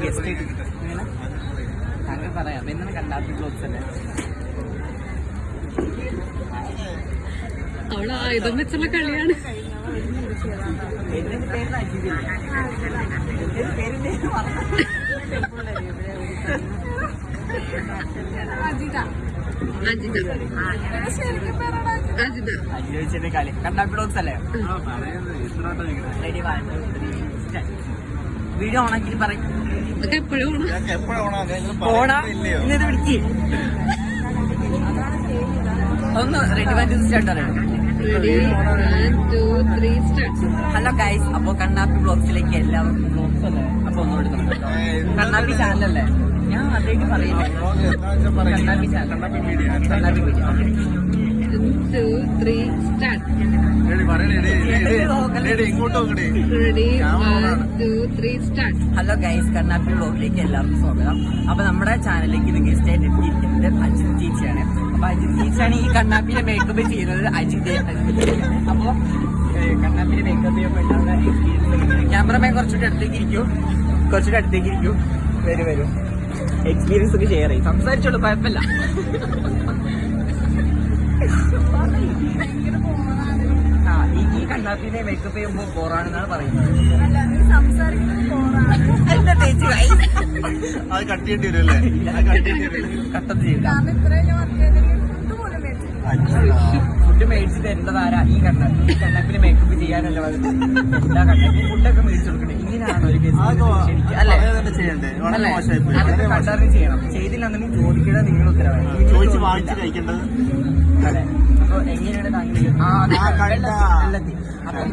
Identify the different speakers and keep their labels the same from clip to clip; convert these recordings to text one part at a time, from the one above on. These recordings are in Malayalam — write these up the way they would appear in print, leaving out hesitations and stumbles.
Speaker 1: ഗസ്റ്റ് അങ്ങനെ പറയാം. എന്താണ് കണ്ണാപ്പി ബ്ലോഗ്സ് അല്ലേ?
Speaker 2: അവള് ആയുധം വെച്ചുള്ള കളിയാണ്.
Speaker 1: എന്റെ പേര് അജിത കളി കണ്ണാപ്പി ബ്ലോഗ്സ് അല്ലേ? വീഡിയോ ഓണാക്കി പറയും.
Speaker 2: എപ്പോഴും
Speaker 1: ഓണാ ഇന്നത് പിടിക്ക്. ഒന്ന് റെഡി വണ്ടി സ്റ്റാർട്ട് അറിയാം. ഹലോ ഗൈസ്, അപ്പൊ കണ്ണാപ്പി ബ്ലോഗ്സിലേക്ക് എല്ലാവർക്കും ബ്ലോഗ്സ് അല്ലേ? അപ്പൊ ഒന്നുകൂടി കണ്ണാപ്പി ചാനലല്ലേ? ഞാൻ അതേക്ക് പറയുന്നത് കണ്ണാപ്പി ചാനൽ, കണ്ണാപ്പി മീഡിയ.
Speaker 2: 1 2 3 സ്റ്റാർട്ട്.
Speaker 1: ഹലോ ഗൈസ്, കണ്ണാപ്പി ബ്ലോഗിലേക്ക് എല്ലാവർക്കും സ്വാഗതം. അപ്പൊ നമ്മുടെ ചാനലിലേക്ക് ഇത് ഗസ്റ്റ് ആയിട്ട് എത്തിയിരിക്കുന്നത് അജിത് ടീച്ചറാണ്. അപ്പൊ അജിത് ടീച്ചറാണ് ഈ കണ്ണാപ്പിന്റെ മേക്കപ്പ് ചെയ്യുന്നത്. അജിത് അപ്പൊ കണ്ണാപ്പിന്റെ മേക്കപ്പ് ചെയ്യുമ്പോൾ എക്സ്പീരിയൻസ്. ക്യാമറമാൻ കുറച്ചുകൂടി അടുത്തേക്ക് ഇരിക്കൂ. വരൂ എക്സ്പീരിയൻസ് ഒക്കെ ഷെയർ ചെയ്യും. സംസാരിച്ചോളൂ, കുഴപ്പമില്ല. ഈ കണ്ണാപ്പിനെ മേക്കപ്പ് ചെയ്യുമ്പോ ബോറാണെന്നാണ് പറയുന്നത്. എന്താ തേച്ച്
Speaker 3: അത് കട്ട് ചെയ്യേണ്ടി വരുമല്ലേ?
Speaker 1: കട്ടത് ചെയ്യില്ല. ഫുഡ് മേടിച്ച് തരേണ്ടതാരാ? ഈ കണ്ണാപ്പിനെ മേക്കപ്പ് ചെയ്യാനല്ല എല്ലാ കണ്ണാപ്പിന് ഫുഡൊക്കെ മേടിച്ചു കൊടുക്കണേ. ഇങ്ങനെയാണോ ഒരു കേസ്? അല്ലേ? അതൊക്കെ കണ്ടറിഞ്ഞ് ചെയ്യണം. ചെയ്തില്ലാന്നുണ്ടെങ്കിൽ ചോദിക്കേണ്ടത് നിങ്ങൾ ഉത്തരവാദിത്തം.
Speaker 3: ചോദിച്ച് വാങ്ങിച്ച് കഴിക്കേണ്ടത്.
Speaker 1: അതെ. അപ്പൊ എങ്ങനെയാണ്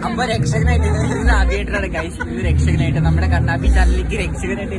Speaker 1: അപ്പൊ രക്ഷകനായിട്ട് ആദ്യമായിട്ടാണ് ഗൈസ്. ഇത് രക്ഷകനായിട്ട് നമ്മുടെ കണ്ണാപ്പി ചാനലിലേക്ക് രക്ഷകനായിട്ട്